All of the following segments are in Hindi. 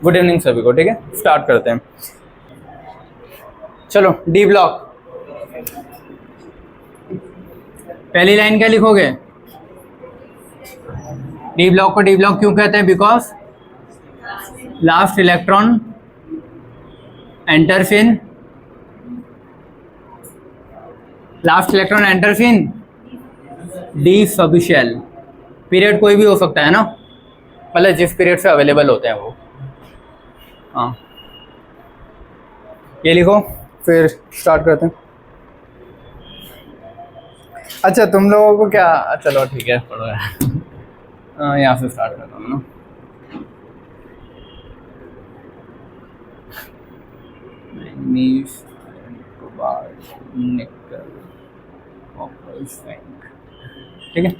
गुड इवनिंग सभी को। ठीक है, स्टार्ट करते हैं। चलो डी ब्लॉक, पहली लाइन क्या लिखोगे? डी ब्लॉक को डी ब्लॉक क्यों कहते हैं? Because last electron enters in, last electron enters in D subshell. Period कोई भी हो सकता है ना, मतलब जिस पीरियड से अवेलेबल होते हैं वो। हाँ, ये लिखो, फिर स्टार्ट करते हैं। अच्छा, तुम लोगों को क्या, चलो ठीक है, पढ़ो यहाँ से स्टार्ट करता हूँ ना। Manganese, cobalt, nickel, copper, zinc. ठीक है,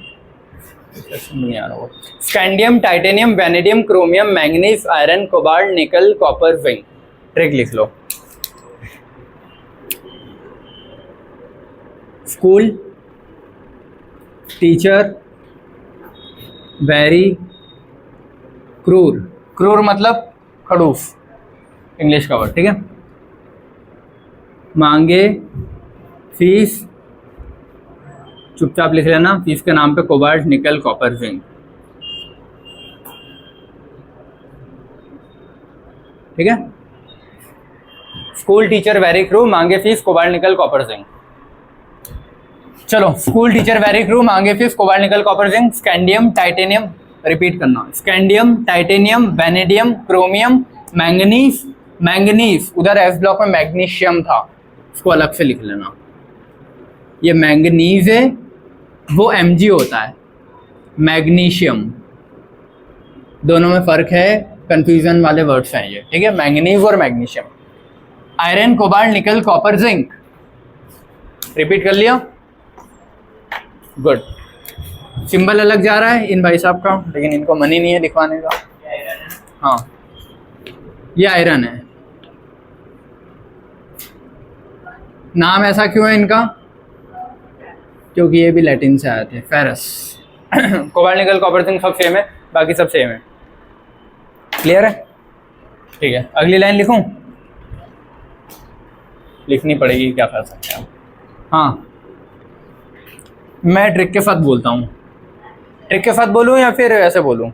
scandium, titanium, vanadium, chromium, manganese, iron, cobalt, nickel, copper, zinc. Trick लिख लो। स्कूल टीचर वेरी क्रूर, क्रूर मतलब खड़ूस, इंग्लिश का वर्ड। ठीक है, मांगे फीस, चुपचाप लिख लेना, फीस के नाम पे कोबाल्ट, निकल, कॉपर, जिंक। ठीक है, स्कूल टीचर वेरी क्रू, मांगे fees, cobalt, nickel, copper, zinc. चलो, स्कूल टीचर वेरी क्रू, मांगे fees, cobalt, nickel, copper, zinc. Scandium, titanium, repeat करना, scandium, titanium, vanadium, chromium, manganese. Manganese उधर एस ब्लॉक में मैग्नीशियम था, उसको अलग से लिख लेना। ये मैंगनीज है, वो Mg होता है, मैग्नीशियम। दोनों में फर्क है, कंफ्यूजन वाले वर्ड्स हैं ये। ठीक है, मैंगनीज और magnesium. Iron, cobalt, nickel, copper, zinc. Repeat कर लिया, गुड। सिंबल अलग जा रहा है इन भाई साहब का, लेकिन इनको मनी नहीं है लिखवाने का। हाँ, ये आयरन है। नाम ऐसा क्यों है इनका? क्योंकि ये भी लैटिन से आए थे, ferrous. Cobalt, nickel, copper, zinc सब सेम है, बाकी सब सेम है। क्लियर है? ठीक है, अगली लाइन लिखूं? लिखनी पड़ेगी, क्या कर सकते हैं। हाँ, मैं ट्रिक के साथ बोलता हूँ। ट्रिक के साथ बोलूँ या फिर ऐसे बोलूँ?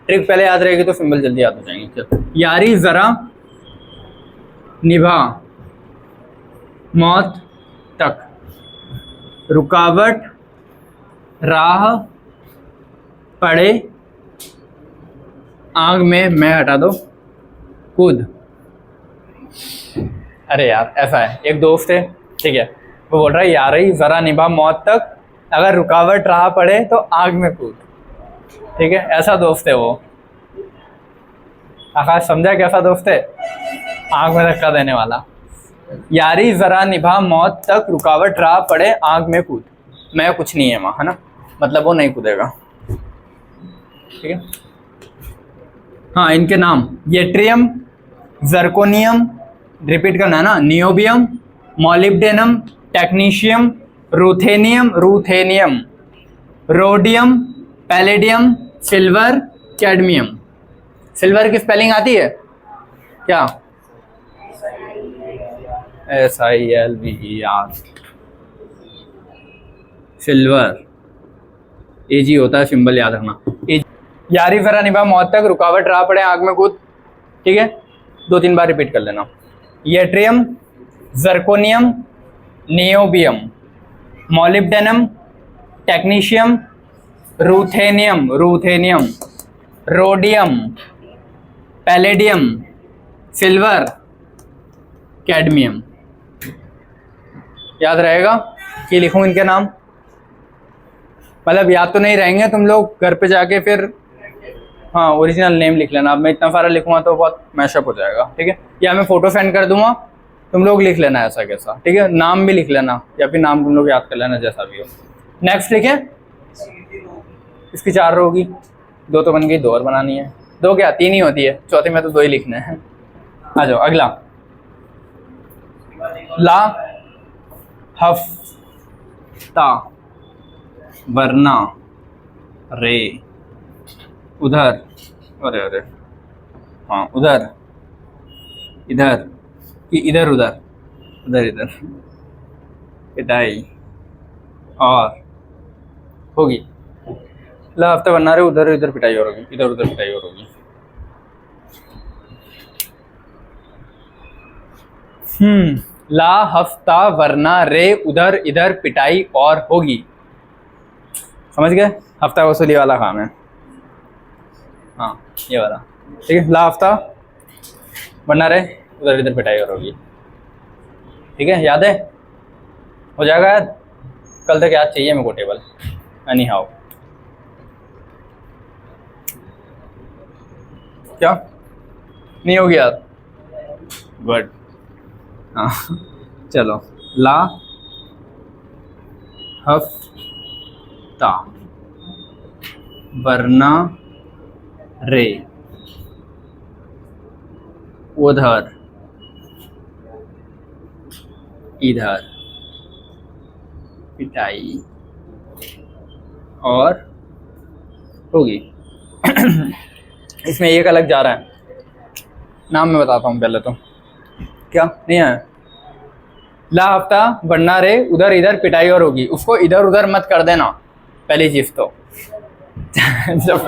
ट्रिक पहले याद रहेगी तो सिंबल जल्दी याद हो जाएंगे। चलो, यारी जरा निभा मौत तक, रुकावट राह पड़े आग में, मैं हटा दो, कूद। अरे यार, ऐसा है, एक दोस्त है, ठीक है, वो बोल रहा है यारी जरा निभा मौत तक, अगर रुकावट राह पड़े तो आग में कूद। ठीक है, ऐसा दोस्त है वो। आकाश समझा कैसा दोस्त है? आग में धक्का देने वाला। यारी जरा निभा मौत तक, रुकावट राह पड़े आग में कूद। मैं कुछ नहीं है वहाँ, है ना, मतलब वो नहीं कूदेगा। ठीक है, हाँ, इनके नाम येट्रियम, जर्कोनियम, रिपीट करना है ना, niobium, molybdenum, technetium, ruthenium, rhodium, palladium, silver, cadmium. Silver की स्पेलिंग आती है क्या? SILVER, silver. AG होता है, सिंबल याद रखना। यारी जरा निभा मौत तक, रुकावट राह पड़े आग में कूद। ठीक है, 2-3 बार रिपीट कर लेना। Yttrium, zirconium, niobium, molybdenum, technetium, ruthenium, rhodium, palladium, silver, cadmium. याद रहेगा कि लिखूं इनके नाम? मतलब याद तो नहीं रहेंगे, तुम लोग घर पे जाके फिर हाँ ओरिजिनल नेम लिख लेना। अब मैं इतना सारा लिखूंगा तो बहुत मैशअप हो जाएगा। ठीक है, या मैं फोटो सेंड कर दूंगा, तुम लोग लिख लेना ऐसा कैसा। ठीक है, नाम भी लिख लेना, या फिर नाम तुम लोग याद कर लेना, जैसा भी हो। नेक्स्ट लिखे, इसकी 4 रो होगी, 2 तो बन गई, 2 और बनानी है। 2 क्या, 3 ही होती है, चौथे में तो 2 ही लिखने हैं। आ जाओ अगला, ला हफ्ता, वरना, रे, उधर, अरे हाँ उधर, इधर कि इधर उधर, उधर इधर, पिटाई और होगी। ला हफ्ता बनना रहे, उधर इधर पिटाई और होगी, इधर उधर पिटाई और होगी। ला हफ्ता वरना रे उधर इधर पिटाई और होगी। समझ गए? हफ्ता वसूली वाला काम है। हाँ ये वाला ठीक है। ला हफ्ता वरना रे उधर इधर पिटाई और होगी। ठीक है, याद है? हो जाएगा याद? कल तक याद चाहिए मेरे को टेबल। एनी हाउ क्या नहीं होगी याद? गुड। हाँ चलो, ला हफ्ता वरना रे उधर इधर पिटाई और होगी। इसमें एक अलग जा रहा है, नाम मैं बताता हूँ पहले तो। क्या नहीं है? ला हफ्ता वरना रे उधर इधर पिटाई और होगी। उसको इधर उधर मत कर देना पहली चीज तो। जब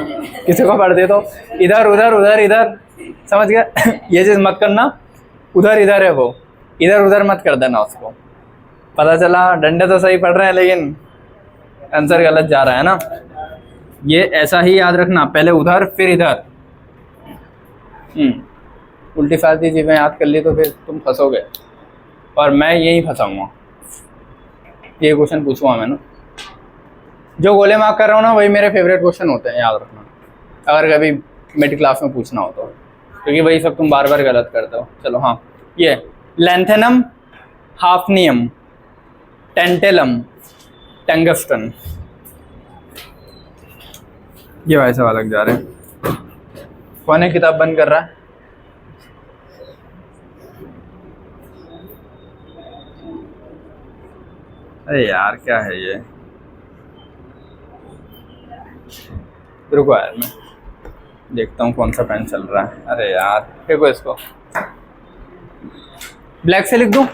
किसी को पढ़ते तो इधर उधर उधर इधर, समझ गए? ये चीज मत करना। उधर इधर है वो, इधर उधर मत कर देना उसको। पता चला डंडे तो सही पढ़ रहे हैं लेकिन आंसर गलत जा रहा है ना। ये ऐसा ही याद रखना, पहले उधर फिर इधर। उल्टी फालती चीजें याद कर ली तो फिर तुम फंसोगे, और मैं यही फंसाऊंगा। ये क्वेश्चन पूछूंगा मैं ना, जो गोले मार्क कर रहा हूँ ना वही मेरे फेवरेट क्वेश्चन होते हैं, याद रखना। अगर कभी मिड क्लास में पूछना हो तो, क्योंकि वही सब तुम बार बार गलत करते हो। चलो हाँ, ये लैंथेनम, हाफनियम, टेंटेलम, टंगस्टन, ये वैसे वाला जा रहे हैं। कौन है किताब बंद कर रहा है? अरे यार क्या है ये? रुको यार, मैं देखता हूँ कौन सा पेन चल रहा है। अरे यार देखो, इसको ब्लैक से लिख दूं?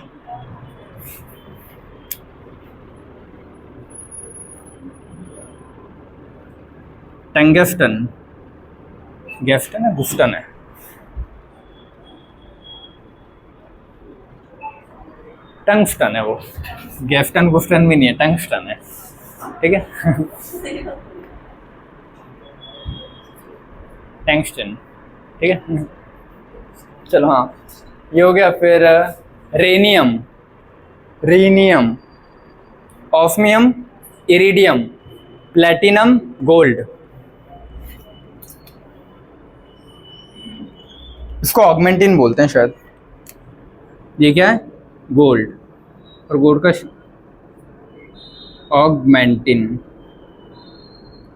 टंगस्टन, गेस्टन है, गुस्टन है। टंगस्टन है वो, गेस्टन गुस्टन भी नहीं है, टंगस्टन है। ठीक है। टंगस्टन, ठीक है। चलो हाँ, ये हो गया। फिर rhenium, rhenium, osmium, iridium, platinum, gold. इसको ऑगमेंटिन बोलते हैं शायद। ये क्या है? गोल्ड। और गोल्ड का ऑगमेंटिन,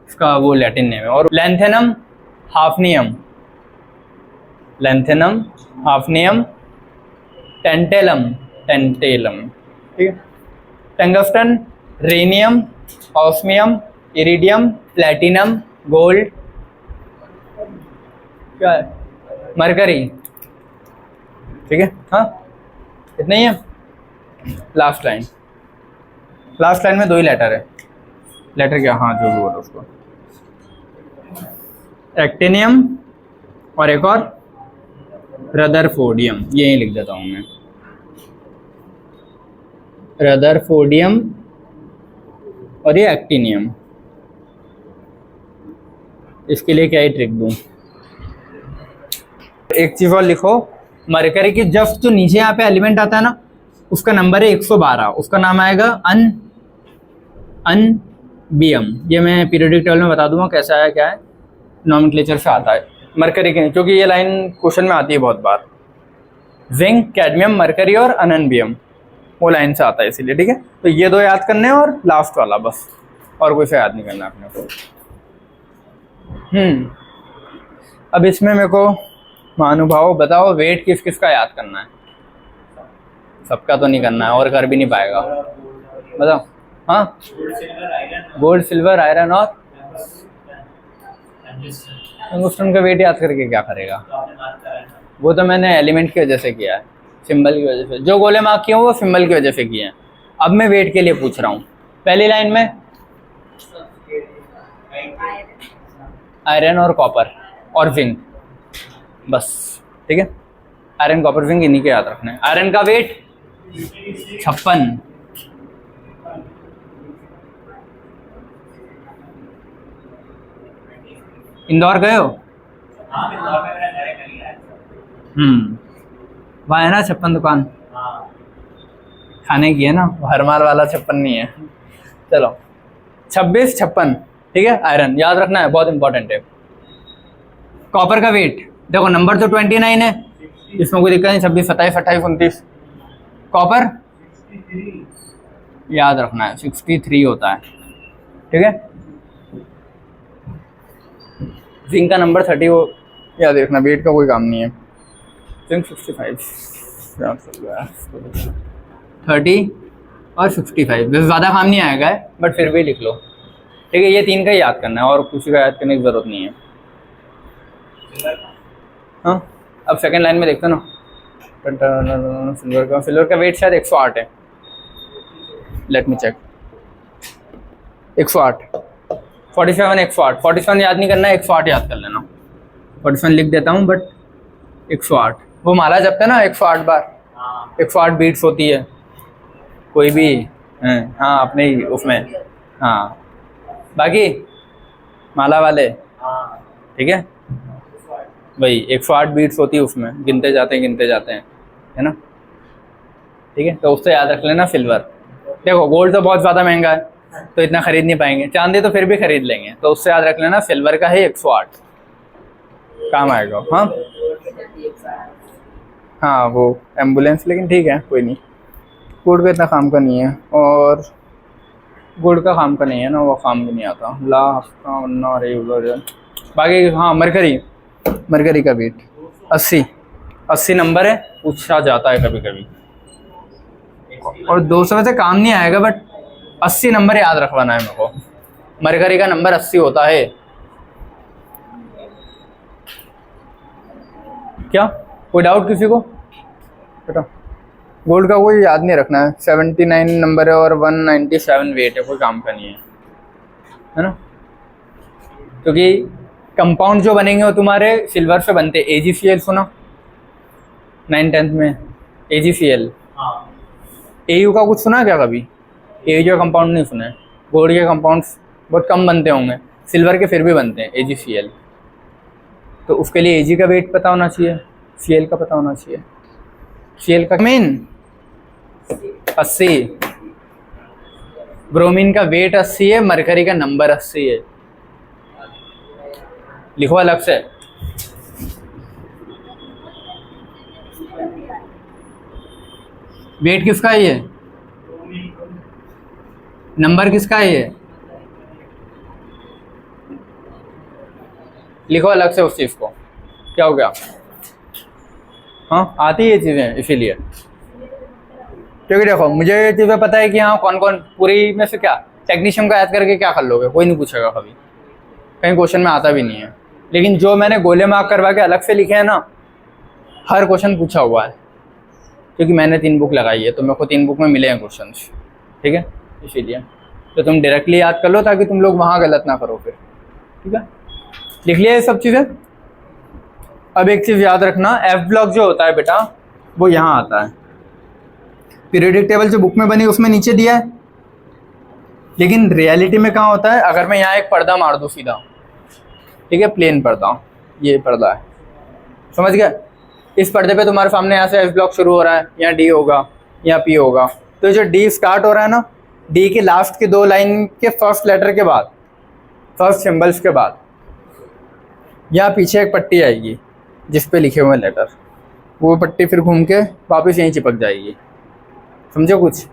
इसका वो लैटिन नेम है। और lanthanum, hafnium, lanthanum, hafnium, tantalum, tantalum, ठीक है। Tungsten, rhenium, osmium, iridium, platinum, gold, क्या है? मरकरी, ठीक है। हाँ इतना ही है। लास्ट लाइन, लास्ट लाइन में दो ही लेटर है। लेटर क्या? हाँ जो भी बोलो उसको। एक्टिनियम और एक और रदरफोर्डियम, यही लिख देता हूँ मैं। रदरफोर्डियम और ये एक्टिनियम। इसके लिए क्या ही ट्रिक दूँ? एक चीज और लिखो, मरकरी की जस्ट जो नीचे यहाँ पे एलिमेंट आता है ना, उसका नंबर है 112। उसका नाम आएगा अनबियम। ये मैं पीरियोडिक टेबल में बता दूंगा कैसा है, क्या है, नॉमेनक्लेचर से आता है मरकरी के, क्योंकि ये लाइन क्वेश्चन में आती है बहुत बार। जिंक, कैडमियम, मरकरी और अनबियम, वो लाइन से आता है इसीलिए। ठीक है, तो ये दो याद करने और लास्ट वाला बस, और कोई से याद नहीं करना अपने को। अब इसमें मेरे को महानुभाव बताओ, वेट किस किस का याद करना है? सबका तो नहीं करना है और कर भी नहीं पाएगा, बताओ। हाँ, गोल्ड, सिल्वर, आयरन और टंगस्टन का वेट याद करके क्या करेगा? वो तो मैंने एलिमेंट की वजह से किया है, सिंबल की वजह से। जो गोले मार्क किए हैं वो सिंबल की वजह से किए हैं। अब मैं वेट के लिए पूछ रहा हूँ। पहली लाइन में आयरन और कॉपर और जिंक, बस, ठीक है। आयरन कॉपर जिंक इन्हीं के याद रखना है। आयरन का वेट 56, इंदौर गए हो? वहाँ है ना 56 दुकान, खाने की है ना, हरमाल वाला 56 नहीं है। चलो 26 56, ठीक है। आयरन याद रखना है, बहुत इंपॉर्टेंट है। कॉपर का वेट देखो, नंबर तो 29 है, इसमें कोई दिक्कत नहीं। 26 27 28 29। कॉपर याद रखना है 63 होता है, ठीक है। जिंक का नंबर 30 हो, याद रखना, वेट का कोई काम नहीं है। जिंक 65 30 और 65, वैसे ज़्यादा काम नहीं आएगा है, बट फिर भी लिख लो, ठीक है। ये 3 का ही याद करना है और किसी का याद करने की ज़रूरत नहीं है। हाँ, अब सेकंड लाइन में देखते ना, सिल्वर का वेट शायद 108 है। Let me check. 108 47 108 47 याद नहीं करना है, 108 याद कर लेना। 47 लिख देता हूँ, बट 108 वो माला जपते हैं ना 108 बार, 108 बीट्स होती है कोई भी। हाँ, अपने ही उसमें, हाँ, बाकी माला वाले, ठीक है, वही 108 बीट्स होती है उसमें, गिनते जाते हैं, है ना, ठीक है। तो उससे याद रख लेना सिल्वर। देखो गोल्ड तो बहुत ज़्यादा महंगा है, तो इतना खरीद नहीं पाएंगे। चांदी तो फिर भी खरीद लेंगे, तो उससे याद रख लेना सिल्वर का है 108, काम आएगा। हाँ हाँ, वो एम्बुलेंस, लेकिन ठीक है, कोई नहीं। गोल्ड का इतना काम का नहीं है, और गोल्ड का काम का नहीं है ना, वो काम भी नहीं आता। बाकी हाँ, मरकरी का वेट 80 नंबर है, पूछा जाता है कभी कभी, और 200 से काम नहीं आएगा, बट 80 नंबर याद रखवाना है मेरे को। मरकरी का नंबर 80 होता है। क्या कोई डाउट किसी को? बेटा गोल्ड का कोई याद नहीं रखना है, 79 नंबर है और 197 वेट है, कोई काम का नहीं है ना, क्योंकि कंपाउंड जो बनेंगे वो तुम्हारे सिल्वर से बनते हैं। AgCl सुना 9th-10th में? AgCl। AU का कुछ सुना क्या कभी? AU का कंपाउंड नहीं सुना है। गोल्ड के कंपाउंड्स बहुत कम बनते होंगे, सिल्वर के फिर भी बनते हैं AgCl। तो उसके लिए Ag का वेट पता होना चाहिए, Cl का पता होना चाहिए। Cl का मेन 80, ब्रोमीन का वेट 80 है, मरकरी का नंबर 80 है। लिखो अलग से। वेट किसका है ये? नंबर किसका है ये? लिखो अलग से उस चीज को। क्या हो गया? हाँ, आती है ये चीजें, इसीलिए। क्योंकि देखो मुझे ये चीजें पता है कि हाँ कौन कौन, पूरी में से क्या टेक्नीशियन का याद करके क्या कर लोगे, कोई नहीं पूछेगा कभी, कहीं क्वेश्चन में आता भी नहीं है। लेकिन जो मैंने गोले मार्क करवा के अलग से लिखे हैं ना, हर क्वेश्चन पूछा हुआ है, क्योंकि मैंने 3 बुक लगाई है, तो मेरे को 3 बुक में मिले हैं क्वेश्चन, ठीक है। इसीलिए तो तुम डायरेक्टली याद कर लो, ताकि तुम लोग वहाँ गलत ना करो फिर, ठीक है। लिख लिया ये सब चीज़ें। अब एक चीज़ याद रखना, F ब्लॉक जो होता है बेटा, वो यहाँ आता है। पीरियडिक टेबल जो बुक में बनी उसमें नीचे दिया है, लेकिन रियलिटी में कहाँ होता है? अगर मैं यहाँ एक पर्दा मार दूँ सीधा, ठीक है, प्लेन पर्दा, ये पर्दा है, समझ गया। इस पर्दे पे तुम्हारे सामने यहाँ से F ब्लॉक शुरू हो रहा है, यहाँ D होगा, यहाँ P होगा। तो जो D स्टार्ट हो रहा है ना, D के लास्ट के 2 लाइन के फर्स्ट लेटर के बाद, फर्स्ट सिंबल्स के बाद, यहाँ पीछे एक पट्टी आएगी जिस पे लिखे हुए लेटर, वो पट्टी फिर घूम के वापस यहीं चिपक जाएगी, समझो कुछ।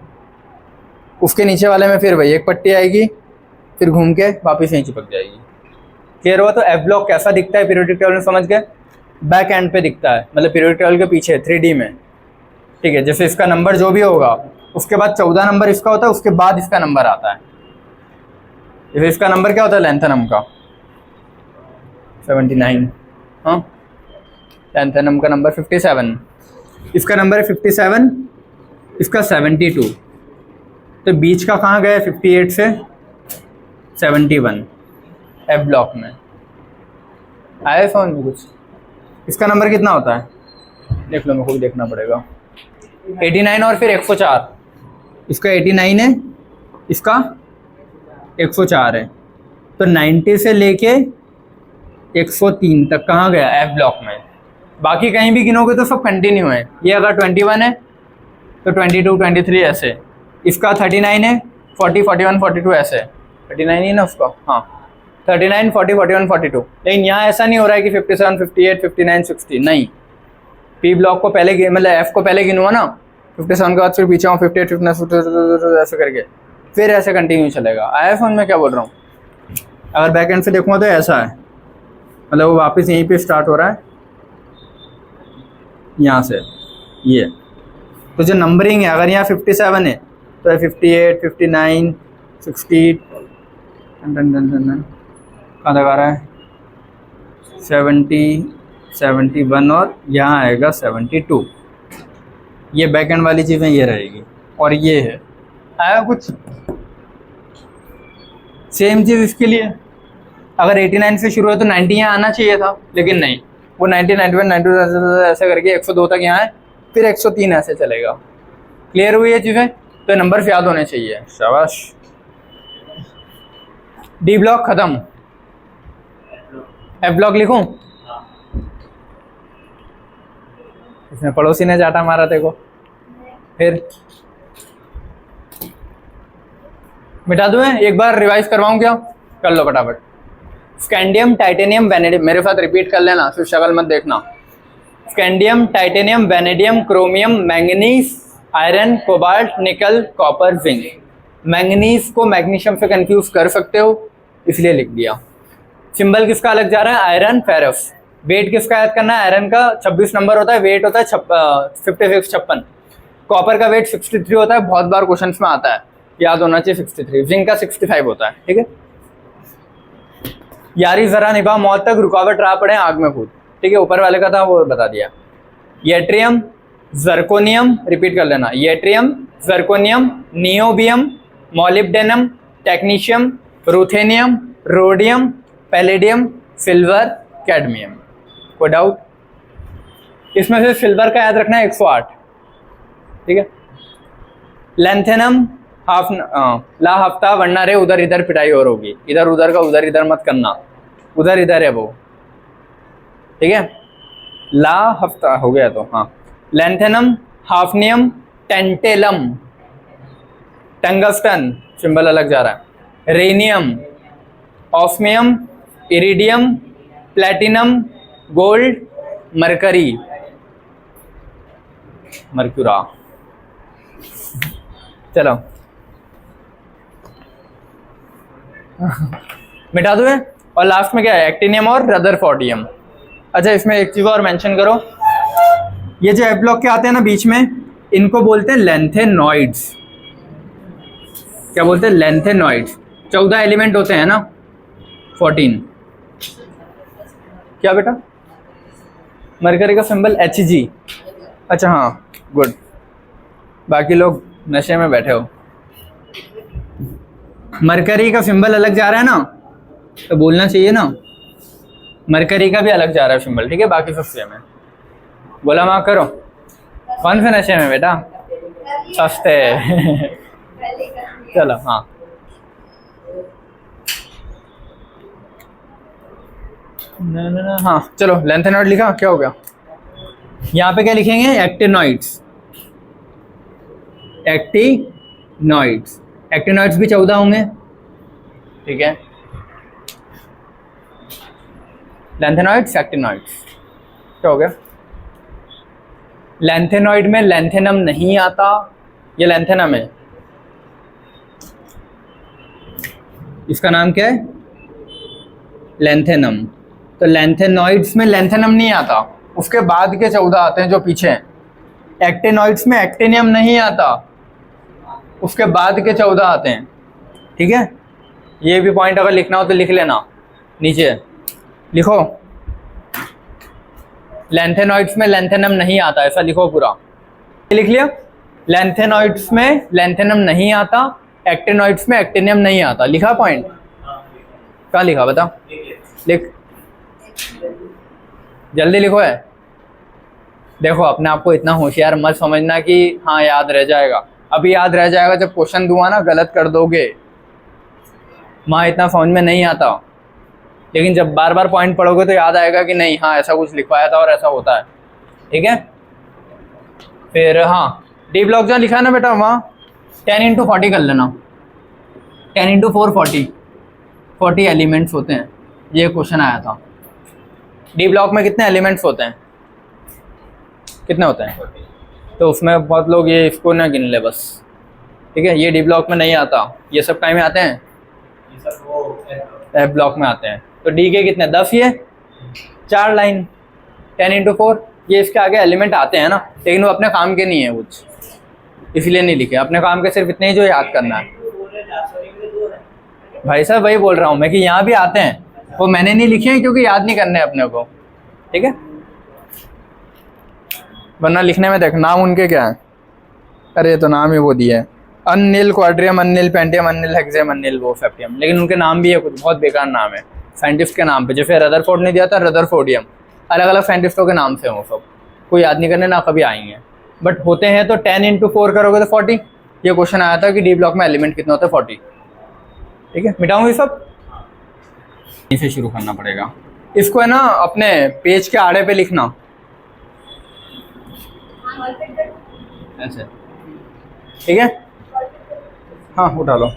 उसके नीचे वाले में फिर वही एक पट्टी आएगी, फिर घूम के वापस यहीं चिपक जाएगी। क्लियर हुआ? तो F ब्लॉक कैसा दिखता है पीरियोडिक टेबल में, समझ गए? बैक एंड पे दिखता है, मतलब पीरियोडिक टेबल के पीछे 3D में, ठीक है। जैसे इसका नंबर जो भी होगा, उसके बाद 14 नंबर इसका होता है, उसके बाद इसका नंबर आता है। जैसे इसका नंबर क्या होता है? लेंथनम का 79, हाँ। लैंथेनम का नंबर 57, इसका नंबर है 57, इसका 72, तो बीच का कहाँ गया 58 से 71, एफ ब्लॉक में आया समझ में कुछ। इसका नंबर कितना होता है देख लो, मेरे को भी देखना पड़ेगा। 89 और फिर 104, इसका 89 है, इसका 104 है, तो 90 से लेके 103 तक कहाँ गया एफ ब्लॉक में। बाकी कहीं भी गिनोगे तो सब कंटिन्यू है। ये अगर 21 है तो 22, 23 ऐसे, इसका 39 है, 40, 41, 42 ऐसे, 39 ही ना उसका, हाँ 39, 40, 41, 42। लेकिन यहाँ ऐसा नहीं हो रहा है कि 57, 58, 59, 60, नहीं। पी ब्लॉक को पहले मतलब एफ को पहले गिनूंगा ना, 57 के बाद फिर पीछे हूँ 58, 59 ऐसे करके, फिर ऐसे कंटिन्यू चलेगा। आया समझ में क्या बोल रहा हूँ। अगर बैक एंड से देखूँगा तो ऐसा है, मतलब वो वापस यहीं पे स्टार्ट हो रहा है, यहाँ से ये। तो जो नंबरिंग है, अगर यहाँ 57 है तो 58, 59, 60 कहाँ तक आ रहा है 70, 71 और यहाँ आएगा 72। ये बैक एंड वाली चीज़ें ये रहेगी और ये है। आया कुछ सेम चीज़ इसके लिए। अगर 89 से शुरू है तो 90 यहाँ आना चाहिए था, लेकिन नहीं, वो 90, 91, 92 ऐसे करके 102 तक यहाँ है, फिर 103 ऐसे चलेगा। क्लियर हुई ये चीज़ें। तो नंबर याद होने चाहिए। शाबाश। डी ब्लॉक खत्म, एफ ब्लॉक लिखूं। इसमें पड़ोसी ने चाटा मारा तेरे को, फिर मिटा दूं। एक बार रिवाइज करवाऊं क्या? कर लो फटाफट। स्कैंडियम, टाइटेनियम, वैनेडियम, मेरे साथ रिपीट कर लेना, फिर शक्ल मत देखना। Scandium, titanium, vanadium, chromium, manganese, iron, cobalt, nickel, copper, zinc. Manganese को मैग्नीशियम से कंफ्यूज कर सकते हो, इसलिए लिख दिया। सिंबल किसका अलग जा रहा है? Iron, ferrous. वेट किसका याद करना है? आयरन का 26 नंबर होता है, वेट होता है 56, 56। कॉपर का वेट 63 होता है, बहुत बार क्वेश्चन में आता है, याद होना चाहिए 63। जिंक का 65 होता है, ठीक है। यारी जरा निभा मौत तक, रुकावट रहा पड़े आग में कूद, ठीक है। ऊपर वाले का था वो बता दिया। येट्रियम, जर्कोनियम, रिपीट कर लेना। Yttrium, zirconium, niobium, molybdenum, technetium, ruthenium, rhodium, palladium, silver, cadmium. कोई डाउट? इसमें से सिल्वर का याद रखना है 108, ठीक है। लैंथेनम, ला हफ्ता, वरना रे उधर इधर पिटाई और होगी। इधर उधर का उधर इधर मत करना, उधर इधर है वो, ठीक है। ला हफ्ता हो गया तो हाँ। Lanthanum, hafnium, tantalum, tungsten, symbol अलग जा रहा है। Rhenium, osmium, iridium, platinum, gold, mercury, मर्क्यूरा। चलो मिटा दो। और लास्ट में क्या है? एक्टिनियम और रदरफोर्डियम। अच्छा, इसमें एक चीज और मेंशन करो, ये जो एफ ब्लॉक के आते हैं ना बीच में, इनको बोलते हैं लेंथेनॉइड्स। क्या बोलते हैं? लेंथेनॉइड्स। 14 एलिमेंट होते हैं ना, 14। क्या बेटा? मरकरी का सिंबल Hg। अच्छा हाँ, गुड। बाकी लोग नशे में बैठे हो। मरकरी का सिंबल अलग जा रहा है ना, तो बोलना चाहिए ना, मरकरी का भी अलग जा रहा है सिंबल, ठीक है। बाकी सब सेम है। बोला माँ करो। कौन से नशे में बेटा? सस्ते। चलो हाँ, ना हाँ चलो। लेंथेनॉइड लिखा, क्या हो गया? यहाँ पे क्या लिखेंगे? एक्टिनॉइड्स। एक्टिनॉइड्स, एक्टिनॉइड्स भी 14 होंगे, ठीक है। लेंथेनॉइड्स, एक्टिनॉइड्स, क्या हो गया? लेंथेनॉइड में लेंथेनम नहीं आता, ये लेंथेनम है। इसका नाम क्या है? लेंथेनम। तो लेंथेनॉइड्स में लेंथेनम नहीं आता, उसके बाद के 14 आते हैं जो पीछे हैं। एक्टिनॉइड्स में एक्टिनियम नहीं आता, उसके बाद के 14 आते हैं, ठीक है। ये भी पॉइंट अगर लिखना हो तो लिख लेना नीचे। लिखो, लैंथेनॉइड्स में लैंथेनम नहीं आता, ऐसा लिखो पूरा। लिख लिया, लैंथेनॉइड्स में लैंथेनम नहीं आता, एक्टिनॉइड्स में एक्टिनियम नहीं आता। लिखा पॉइंट? कहाँ लिखा बता? लिख, जल्दी लिखो है। देखो अपने आप को इतना होशियार मत समझना कि हाँ याद रह जाएगा। अभी याद रह जाएगा जब क्वेश्चन दूंगा ना, गलत कर दोगे। माँ इतना समझ में नहीं आता, लेकिन जब बार बार पॉइंट पढ़ोगे तो याद आएगा कि नहीं हाँ ऐसा कुछ लिखवाया था और ऐसा होता है। ठीक है, फिर हाँ डी ब्लॉक जहाँ लिखा है ना बेटा, वहाँ 10 × 40 कर लेना। 10 × 4 40 एलिमेंट्स होते हैं। ये क्वेश्चन आया था। डी ब्लॉक में कितने एलिमेंट्स होते हैं? कितने होते हैं? तो उसमें बहुत लोग ये इसको ना गिन ले बस। ठीक है, ये डी ब्लॉक में नहीं आता, ये सब टाइम में आते हैं, एफ ब्लॉक में आते हैं। तो डी के कितने? 10। ये 4 लाइन 10 × 4, ये इसके आगे एलिमेंट आते हैं ना, लेकिन वो अपने काम के नहीं है कुछ, इसलिए नहीं लिखे। अपने काम के सिर्फ इतने ही जो याद करना है। भाई साहब वही बोल रहा हूँ मैं कि यहाँ भी आते हैं, वो मैंने नहीं लिखे हैं क्योंकि याद नहीं करने अपने को। ठीक है, वरना लिखने में देख नाम उनके क्या है। अरे तो नाम ही वो दिया है, अनिल क्वाड्रियम, अनिल पेंटियम, अनिल हेक्सेम, अनिल वोफेप्टियम, लेकिन उनके नाम भी है कुछ बहुत बेकार नाम है साइंटिस्ट के नाम पे। जैसे रदरफोर्ड ने दिया था रदरफोर्डियम, अलग अलग साइंटिस्टों के नाम से वो सब, कोई याद नहीं करने ना कभी आएंगे, बट होते हैं। तो 10 × 4 करोगे तो 40। ये क्वेश्चन आया था कि डी ब्लॉक में एलिमेंट कितने होते हैं? 40। ठीक है, मिटाऊँ ये सब, इसे शुरू करना पड़ेगा। इसको है ना अपने पेज के आड़े पे लिखना ऐसे। ठीक है, हाँ उठा लो।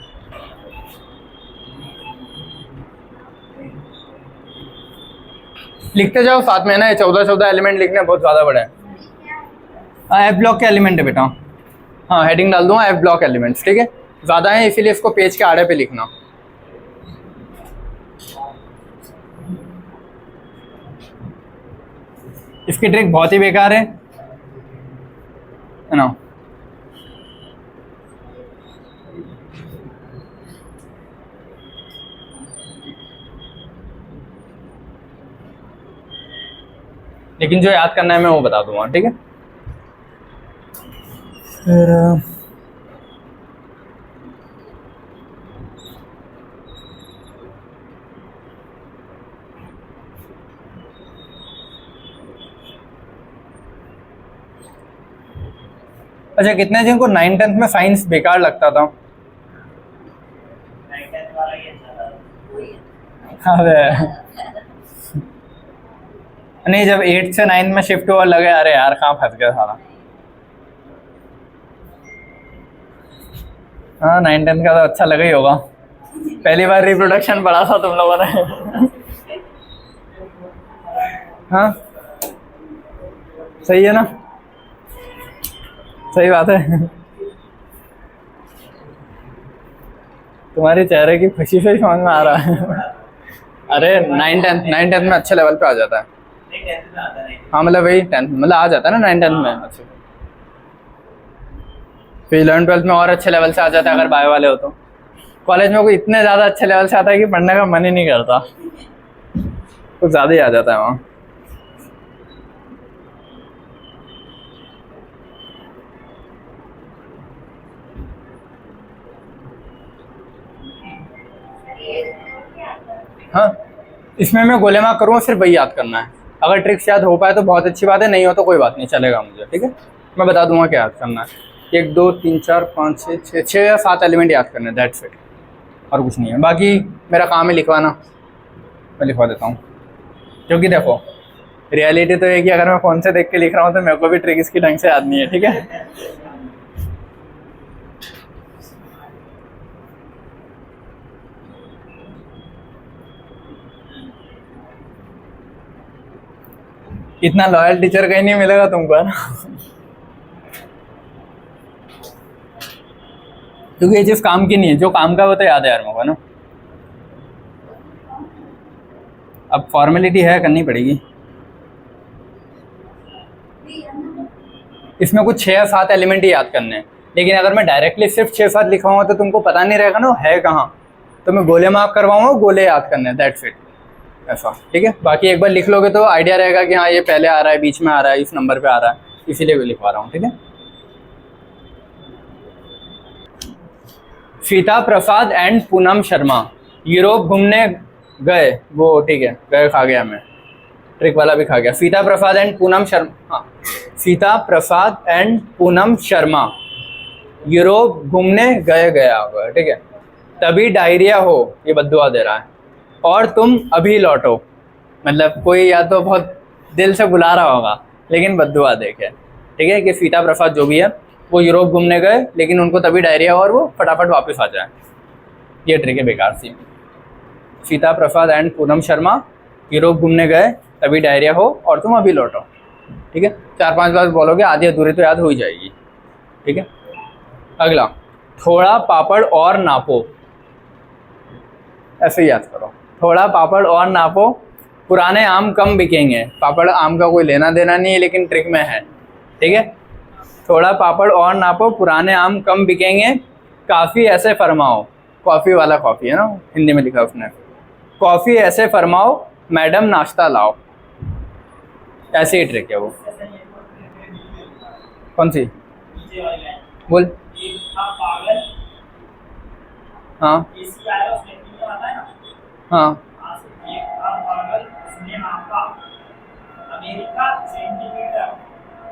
लिखते जाओ साथ में ना, ये 14 एलिमेंट लिखने बहुत ज़्यादा बड़े हैं। एफ ब्लॉक के एलिमेंट है बेटा, हाँ हेडिंग डाल दूंगा एफ ब्लॉक एलिमेंट्स। ठीक है, ज़्यादा है इसीलिए इसको पेज के आड़े पे लिखना। इसकी ट्रिक बहुत ही बेकार है ना। लेकिन जो याद करना है मैं वो बता दूंगा। ठीक है, फिर अच्छा, कितने जिनको 9th 10th में साइंस बेकार लगता था? अरे नहीं, जब 8th से 9th में शिफ्ट हुआ लगे अरे यार कहाँ फंस गया सारा। हाँ 9th 10th का तो अच्छा लगा ही होगा, पहली बार रिप्रोडक्शन पढ़ा था तुम लोगों ने। हाँ सही है ना, सही बात है। तुम्हारे चेहरे की खुशी से ही समझ में आ रहा है। अरे 9th 10th में अच्छे लेवल पे आ जाता है। हाँ मतलब वही 10th मतलब आ जाता है ना 9th 10th में अच्छे। फिर 11th 12th में और अच्छे लेवल से आ जाता है अगर बायो वाले हो तो। कॉलेज में कोई इतने ज़्यादा अच्छे लेवल से आता है कि पढ़ने का मन ही नहीं करता, कुछ ज़्यादा ही आ जाता है वहाँ। हाँ इसमें मैं गोले मार्क करूँगा, सिर्फ वही याद करना है। अगर ट्रिक्स याद हो पाए तो बहुत अच्छी बात है, नहीं हो तो कोई बात नहीं, चलेगा मुझे। ठीक है, मैं बता दूंगा क्या याद करना है। 1 2 3 4 5 6 या 7 एलिमेंट याद करने, दैट्स इट, और कुछ नहीं है। बाकी मेरा काम है लिखवाना, मैं लिखवा देता हूँ। क्योंकि देखो रियलिटी तो है कि अगर मैं फ़ोन से देख के लिख रहा हूँ तो मेरे को भी ट्रिक इसकी ढंग से याद नहीं है। ठीक है, इतना लॉयल टीचर कहीं नहीं मिलेगा तुमको, है ना। क्योंकि ये चीज काम की नहीं है, जो काम का वो तो याद है यार मेरे को, है ना। अब फॉर्मेलिटी है, करनी पड़ेगी। इसमें कुछ 6 या 7 एलिमेंट ही याद करने हैं, लेकिन अगर मैं डायरेक्टली सिर्फ 6-7 लिखवाऊंगा तो तुमको पता नहीं रहेगा ना है कहाँ। तो मैं गोले मार्क करवाऊंगा, गोले याद करने हैं, दैट्स इट। ऐसा, ठीक है। बाकी एक बार लिख लोगे तो आइडिया रहेगा कि हाँ ये पहले आ रहा है, बीच में आ रहा है, इस नंबर पे आ रहा है, इसीलिए लिखवा रहा हूँ, ठीक है। सीता प्रसाद एंड पूनम शर्मा यूरोप घूमने गए, वो ठीक है, गए खा गया मैं, ट्रिक वाला भी खा गया। सीता प्रसाद एंड पूनम शर्मा, हाँ, सीता प्रसाद एंड पूनम शर्मा यूरोप घूमने गए, गया होगा, ठीक है। तभी डायरिया हो, ये बद्दुआ दे रहा है, और तुम अभी लौटो, मतलब कोई या तो बहुत दिल से बुला रहा होगा लेकिन बद्दुआ देखे, ठीक है, कि सीता प्रसाद जो भी है वो यूरोप घूमने गए लेकिन उनको तभी डायरिया हो और वो फटाफट वापस आ जाए, ये ट्रिक है बेकार सी। सीता प्रसाद एंड पूनम शर्मा यूरोप घूमने गए तभी डायरिया हो और तुम अभी लौटो, ठीक है। 4-5 बार बोलोगे, आधी अधूरी तो याद हो ही जाएगी, ठीक है। अगला, थोड़ा पापड़ और नापो, ऐसे ही याद करो, थोड़ा पापड़ और नापो, पुराने आम कम बिकेंगे। पापड़ आम का कोई लेना देना नहीं है लेकिन ट्रिक में है, ठीक है। थोड़ा पापड़ और नापो, पुराने आम कम बिकेंगे, काफ़ी ऐसे फरमाओ, कॉफ़ी वाला कॉफ़ी है ना, हिंदी में लिखा उसने, कॉफ़ी ऐसे फरमाओ मैडम नाश्ता लाओ, ऐसे ही ट्रिक है वो। कौन सी बोल? हाँ हाँ,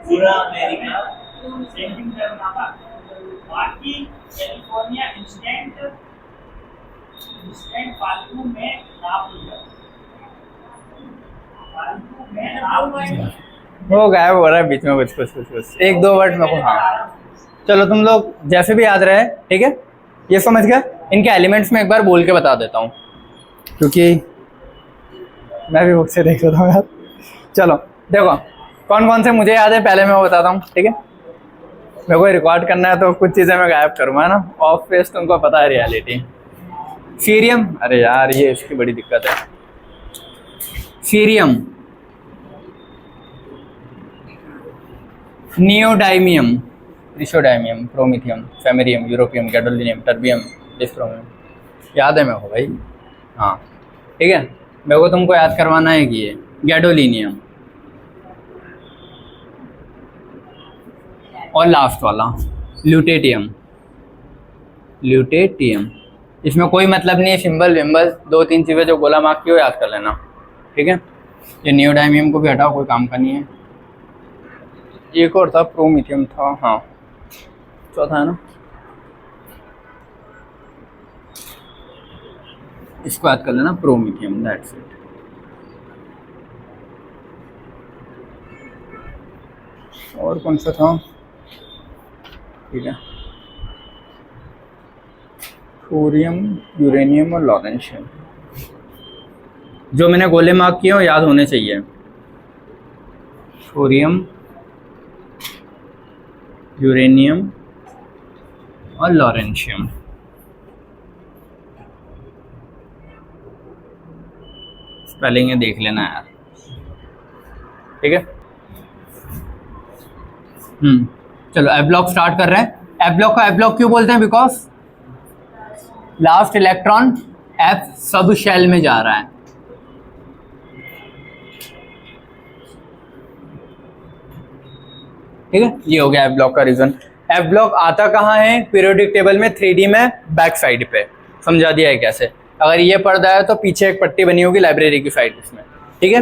पूरा अमेरिका सेंटीमीटर नापा, बाकी कैलिफोर्निया इंस्टेंट फालतू में नाप लिया, फालतू में नाप वो गायब हो रहा है बीच में, कुछ 1-2 वर्ड मेरे को, हाँ चलो तुम लोग जैसे भी याद रहे, ठीक है। ये समझ गए, इनके एलिमेंट्स में एक बार बोल के बता देता हूँ क्योंकि मैं भी बुक से देख लेता हूँ यार। चलो देखो कौन कौन से मुझे याद है, पहले मैं वो बताता हूँ, ठीक है। मेरे को रिकॉर्ड करना है तो कुछ चीज़ें मैं गायब करूँगा, है ना, ऑफ फेस तुमको पता है रियलिटी। सीरियम, अरे यार ये इसकी बड़ी दिक्कत है। Cerium, neodymium, praseodymium, promethium, samarium, europium, gadolinium, terbium, dysprosium, याद है मेरे को भाई, हाँ ठीक है। मेरे को तुमको याद करवाना है कि ये गैडोलिनियम, और लास्ट वाला ल्यूटेटियम, ल्यूटेटियम, इसमें कोई मतलब नहीं है, सिंबल विम्बल 2-3 चीज़ें जो गोला मार्क की हो याद कर लेना, ठीक है। ये नियोडाइमियम को भी हटाओ, कोई काम का नहीं है। एक और था, प्रोमिथियम था, हाँ चौथा है ना, इसको याद कर लेना, प्रोमिथियम, दैट्स इट। और कौन सा था, ठीक है, थोरियम, यूरेनियम और लॉरेंशियम, जो मैंने गोले मार्क किए हो याद होने चाहिए। थोरियम, यूरेनियम और लॉरेंशियम, स्पेलिंग है देख लेना यार, ठीक है। चलो एफ ब्लॉक स्टार्ट कर रहे हैं। एफ ब्लॉक का एफ ब्लॉक क्यों बोलते हैं? Because last electron F sub shell में जा रहा है, ठीक है। ये हो गया एफ ब्लॉक का रीजन। एफ ब्लॉक आता कहाँ है? पीरियोडिक टेबल में 3D में बैक साइड पे, समझा दिया है कैसे। अगर ये पर्दा है तो पीछे एक पट्टी बनी होगी लाइब्रेरी की साइड इसमें, ठीक है।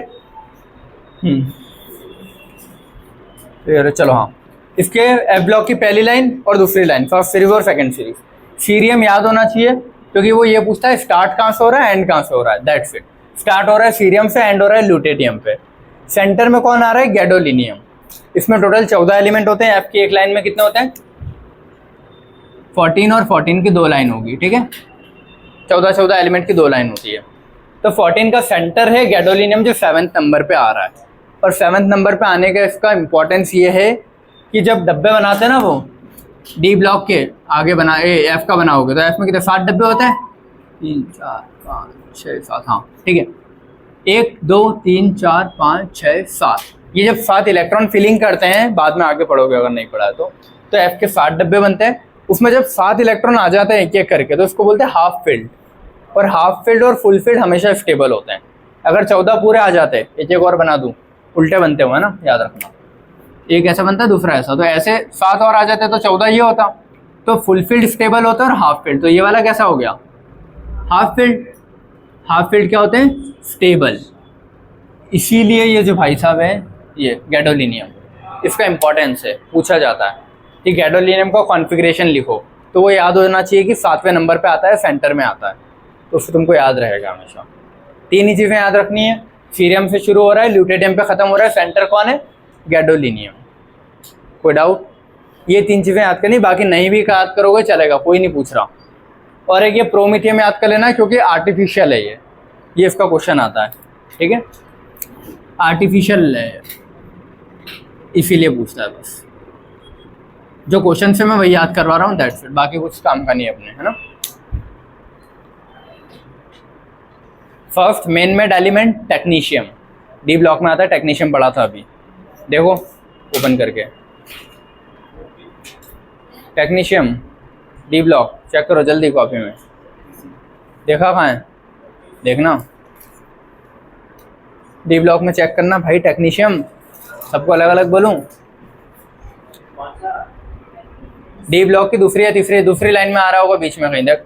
फिर चलो हाँ, इसके एफ ब्लॉक की पहली लाइन और दूसरी लाइन, फर्स्ट सीरीज और सेकंड सीरीज। सीरियम याद होना चाहिए क्योंकि वो ये पूछता है स्टार्ट कहाँ से हो रहा है, एंड कहाँ से हो रहा है, दैट्स इट। स्टार्ट हो रहा है सीरियम से, एंड हो रहा है ल्यूटेटियम पे। सेंटर में कौन आ रहा है? गैडोलिनियम। इसमें टोटल 14 एलिमेंट होते हैं। एफ की एक लाइन में कितने होते हैं? 14 और 14 की 2 लाइन होगी, ठीक है। 14 एलिमेंट की 2 लाइन होती है। तो 14 का सेंटर है गैडोलिनियम जो 7th नंबर पे आ रहा है। और 7th नंबर पे आने का इसका इंपॉर्टेंस ये है कि जब डब्बे बनाते हैं ना वो डी ब्लॉक के आगे बना एफ का बनाओगे तो एफ में कितने 7 डब्बे होते हैं, 3 4 5 6 7, हाँ ठीक है। 1 2 3 4 5 6 7, ये जब 7 इलेक्ट्रॉन फिलिंग करते हैं, बाद में आगे पढ़ोगे अगर नहीं पढ़ा है तो एफ के 7 डब्बे बनते हैं। उसमें जब 7 इलेक्ट्रॉन आ जाते हैं एक एक करके तो उसको बोलते हैं हाफ फिल्ड। और हाफ फिल्ड और फुल फिल्ड हमेशा स्टेबल होते हैं, अगर 14 पूरे आ जाते, एक और बना दूं, उल्टे बनते हुए ना, याद रखना, एक ऐसा बनता है दूसरा ऐसा, तो ऐसे 7 और आ जाते तो 14 ये होता, तो फुलफिल्ड स्टेबल होता है और हाफ फिल्ड, तो ये वाला कैसा हो गया, हाफ फिल्ड। हाफ फिल्ड क्या होते हैं, स्टेबल। इसीलिए ये जो भाई साहब है, ये गैडोलिनियम, इसका इंपॉर्टेंस है, पूछा जाता है कि गैडोलिनियम का कॉन्फ़िगरेशन लिखो, तो वो याद होना चाहिए कि 7वें नंबर पे आता है, सेंटर में आता है, तो उससे तुमको याद रहेगा हमेशा। 3 ही चीज़ें याद रखनी है, सीरियम से शुरू हो रहा है, ल्यूटेडियम पे ख़त्म हो रहा है, सेंटर कौन है, गैडोलिनियम। कोई डाउट, ये 3 चीज़ें याद करनी, बाकी नहीं भी याद करोगे चलेगा, कोई नहीं पूछ रहा। और एक ये प्रोमीथियम याद कर लेना, क्योंकि आर्टिफिशियल है ये इसका क्वेश्चन आता है, ठीक है, आर्टिफिशियल है इसीलिए पूछता है बस। जो क्वेश्चन से मैं वही याद करवा रहा हूँ, दैट्स इट, बाकी कुछ काम का नहीं है अपने, है ना। First main made element technetium, D block में आता है, टेक्नीशियम पढ़ा था अभी, देखो ओपन करके, टेक्नीशियम डी ब्लॉक चेक करो जल्दी कॉपी में, देखा कहाँ है, देखना डी ब्लॉक में चेक करना भाई, टेक्नीशियम, सबको अलग अलग बोलूं, डी ब्लॉक की दूसरी या दूसरी लाइन में आ रहा होगा बीच में कहीं तक,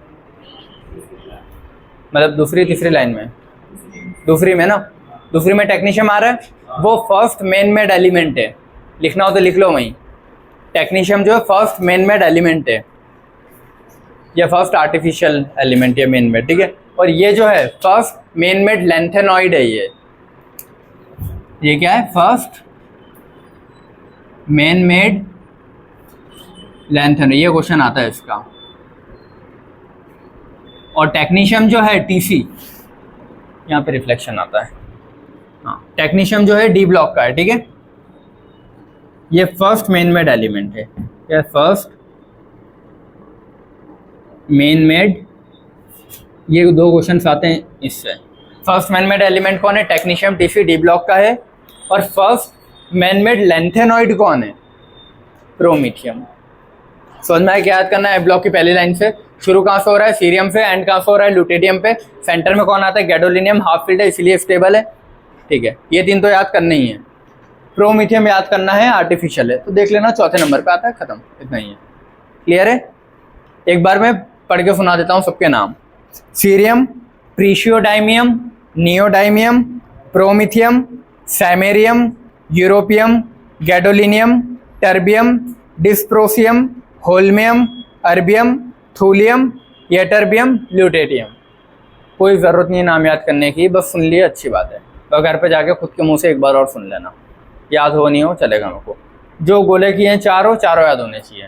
मतलब दूसरी तीसरी लाइन में, दूसरी में ना, दूसरी में टेक्नीशियम आ रहा है, वो फर्स्ट मेन मेड एलिमेंट है, लिखना हो तो लिख लो वहीं, टेक्नीशियम जो है फर्स्ट मेन मेड एलिमेंट है, या फर्स्ट आर्टिफिशियल एलिमेंट या मेन मेड, ठीक है। और ये जो है फर्स्ट मेन मेड लैंथेनॉइड है, ये क्या है, फर्स्ट मेन मेड लैंथेनॉइड, ये क्वेश्चन आता है इसका। और टेक्नीशियम जो है टीसी, यहाँ पे रिफ्लेक्शन आता है, हाँ, टेक्नीशियम जो है डी ब्लॉक का है, ठीक है, ये फर्स्ट मेन मेड एलिमेंट है, ये फर्स्ट मेन मेड, ये 2 क्वेश्चन आते हैं इससे। फर्स्ट मैन मेड एलिमेंट कौन है, टेक्नीशियम टीसी डी ब्लॉक का है, और फर्स्ट मैन मेड लैंथेनॉइड कौन है, प्रोमीथियम। समझ में क्या याद करना है, ब्लॉक की पहली लाइन से, शुरू कहाँ से हो रहा है, सीरियम से, एंड कहाँ से हो रहा है, ल्यूटेडियम पे, सेंटर में कौन आता है, गैडोलिनियम, हाफ फील्ड है इसलिए स्टेबल है, ठीक है, ये 3 तो याद करने ही है। प्रोमीथियम याद करना है, आर्टिफिशियल है, तो देख लेना 4थे नंबर पे आता है, खत्म, इतना ही है, क्लियर है। एक बार मैं पढ़ के सुना देता हूँ सबके नाम, cerium, praseodymium, neodymium, promethium, samarium, europium, gadolinium, terbium, dysprosium, holmium, erbium, thulium, ytterbium, lutetium. कोई ज़रूरत नहीं नाम याद करने की, बस सुन लिए अच्छी बात है, तो घर पे जाके खुद के मुंह से एक बार और सुन लेना, याद हो नहीं हो चलेगा मेरे को, जो गोले किए हैं चारों याद होने चाहिए,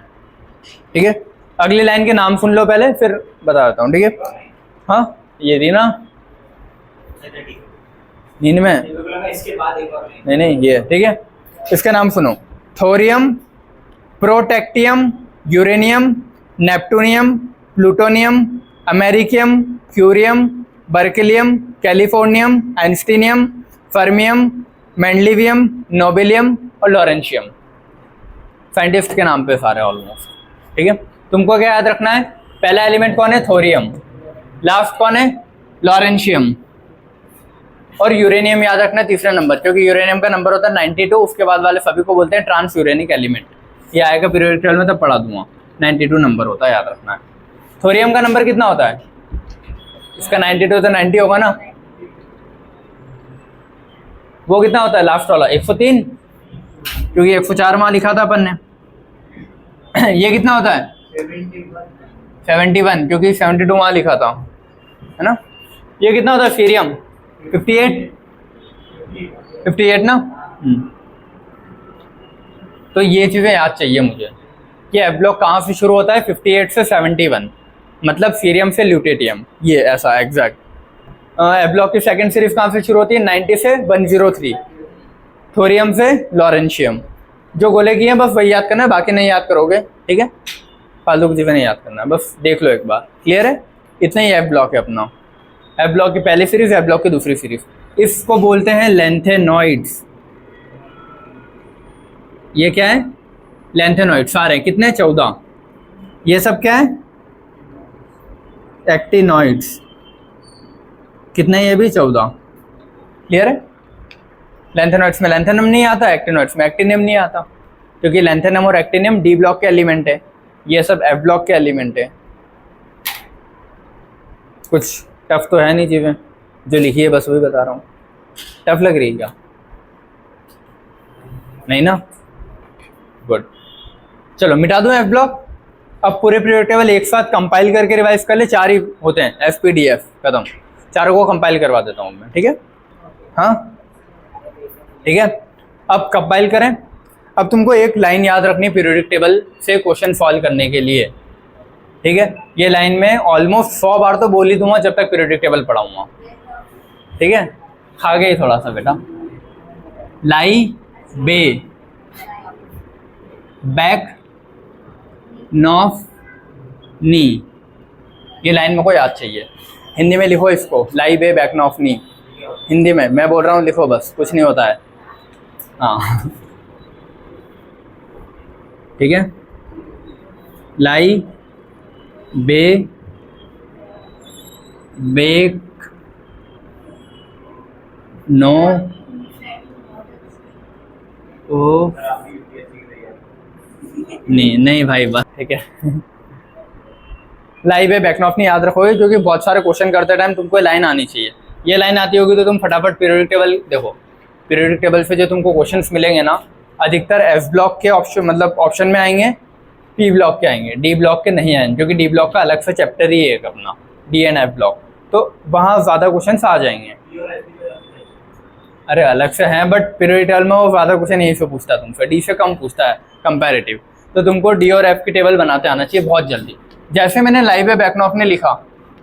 ठीक है। अगली लाइन के नाम सुन लो पहले, फिर बता देता हूँ, ठीक है। हाँ ये थी ना नींद में, इसके बाद एक और नहीं ये, ठीक है, इसका नाम सुनो, thorium, protactinium, uranium, neptunium, plutonium, americium, curium, berkelium, californium, einsteinium, fermium, mendelevium, nobelium और लॉरेंशियम, साइंटिस्ट के नाम पे सारे ऑलमोस्ट, ठीक है। तुमको क्या याद रखना है, पहला एलिमेंट कौन है, थोरियम, लास्ट कौन है, लॉरेंशियम, और यूरेनियम याद रखना है 3रे नंबर, क्योंकि यूरेनियम का नंबर होता है 92, उसके बाद वाले सभी को बोलते हैं ट्रांस यूरेनिक एलिमेंट, ये आएगा पीरियोडिक टेबल में तब पढ़ा दूंगा, 92 नंबर होता है, याद रखना है। थोरियम का नंबर कितना होता है, इसका 92 तो 90 होगा ना, वो कितना होता है लास्ट वाला, 103, क्योंकि 104 वहाँ लिखा था अपन ने। ये कितना होता है 71, क्योंकि 72 वहाँ लिखा था, है ना। ये कितना होता है सीरियम, 58 ना। तो ये चीज़ें याद चाहिए मुझे कि एफ ब्लॉक कहाँ से शुरू होता है, 58 से 71, मतलब सीरियम से ल्यूटेटियम, ये ऐसा एग्जैक्ट। एफ ब्लॉक की सेकंड सीरीज कहाँ से शुरू होती है, 90 से 103, थोरियम से लॉरेंशियम। जो गोले की हैं बस वही याद करना है, बाकी नहीं याद करोगे, ठीक है, फालतू की चीज़ें नहीं याद करना है, बस देख लो एक बार, क्लियर है। इतना ही एफ ब्लॉक है अपना, एफ ब्लॉक की पहली सीरीज, एफ ब्लॉक की दूसरी सीरीज, इसको बोलते हैं लेंथेनॉइड्स। ये क्या है, लेंथेनॉइड, सारे कितने, 14। ये सब क्या है, एक्टिनॉइड्स, कितने, ये भी 14। क्लियर है? लैंथेनॉइड्स में लैंथेनम नहीं आता, एक्टिनॉइड्स में एक्टिनियम नहीं आता, क्योंकि लैंथेनम और एक्टिनियम डी ब्लॉक के एलिमेंट है, ये सब एफ ब्लॉक के एलिमेंट है। कुछ टफ तो है नहीं चीज़ें, जो लिखी है बस वही बता रहा हूँ। टफ लग रही है क्या? नहीं ना? गुड, चलो मिटा दूँ एफ ब्लॉक। अब पूरे पीरियोडिक टेबल एक साथ कंपाइल करके रिवाइज कर ले, 4 ही होते हैं, एफ पी डी एफ खत्म, चारों को कंपाइल करवा देता हूँ मैं, ठीक है? हाँ ठीक है, अब कंपाइल करें। अब तुमको एक लाइन याद रखनी पीरियोडिक टेबल से क्वेश्चन सॉल्व करने के लिए, ठीक है? ये लाइन में ऑलमोस्ट 100 बार तो बोल ही दूंगा जब तक पीरियोडिक टेबल पढ़ाऊंगा, ठीक है? खा गई थोड़ा सा बेटा। लाई बे बैक नॉफ नी, ये लाइन मेरे को याद चाहिए। हिंदी में लिखो इसको, लाई बे बैक नॉफ नी। हिंदी में मैं बोल रहा हूँ, लिखो बस, कुछ नहीं होता है। हाँ ठीक है, लाई बे बेक नो ओ नहीं भाई बस, ठीक है। लाई बे बैक नॉफ नहीं याद रखोगे, क्योंकि बहुत सारे क्वेश्चन करते टाइम तुमको ये लाइन आनी चाहिए। ये लाइन आती होगी तो तुम फटाफट पीरियोडिक टेबल देखो। पीरियोडिक टेबल पे जो तुमको क्वेश्चंस मिलेंगे ना, अधिकतर एफ ब्लॉक के ऑप्शन, मतलब ऑप्शन में आएंगे, पी ब्लॉक के आएंगे, डी ब्लॉक के नहीं आएंगे, क्योंकि डी ब्लॉक का अलग से चैप्टर ही है एक अपना, डी एंड एफ ब्लॉक, तो वहाँ ज़्यादा क्वेश्चन आ जाएंगे। अरे अलग से हैं, बट पीरियोडिक टेबल में वो ज़्यादा क्वेश्चन यही से पूछता है तुमसे, डी से कम पूछता है कंपैरेटिव। तो तुमको डी और एफ की टेबल बनाते आना चाहिए बहुत जल्दी। जैसे मैंने लाई बे बैक नॉफ ने लिखा,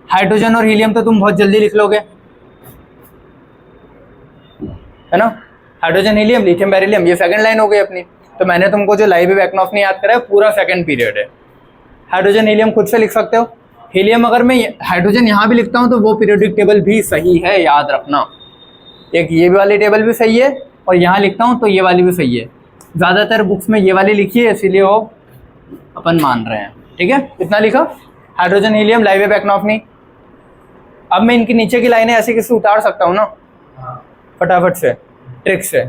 हाइड्रोजन और हीलियम तो तुम बहुत जल्दी लिख लोगे, है ना? हाइड्रोजन हीलियम लिथियम बेरिलियम, ये सेकंड लाइन हो गई अपनी। तो मैंने तुमको जो लाई बे बैक नॉफ ने याद करा है, पूरा सेकंड पीरियड है। हाइड्रोजन हीलियम खुद से लिख सकते हो। हीलियम अगर मैं हाइड्रोजन यहाँ भी लिखता हूँ तो वो पीरियोडिक टेबल भी सही है, याद रखना। एक ये वाली टेबल भी सही है, और यहाँ लिखता हूँ तो ये वाली भी सही है। ज़्यादातर बुक्स में ये वाली लिखी है, इसीलिए वो अपन मान रहे हैं, ठीक है? इतना लिखा, हाइड्रोजन हीलियम लाई बे बैक नॉफ नहीं। अब मैं इनकी नीचे की लाइनें ऐसे किसी उतार सकता हूँ ना, फटाफट से, ट्रिक से।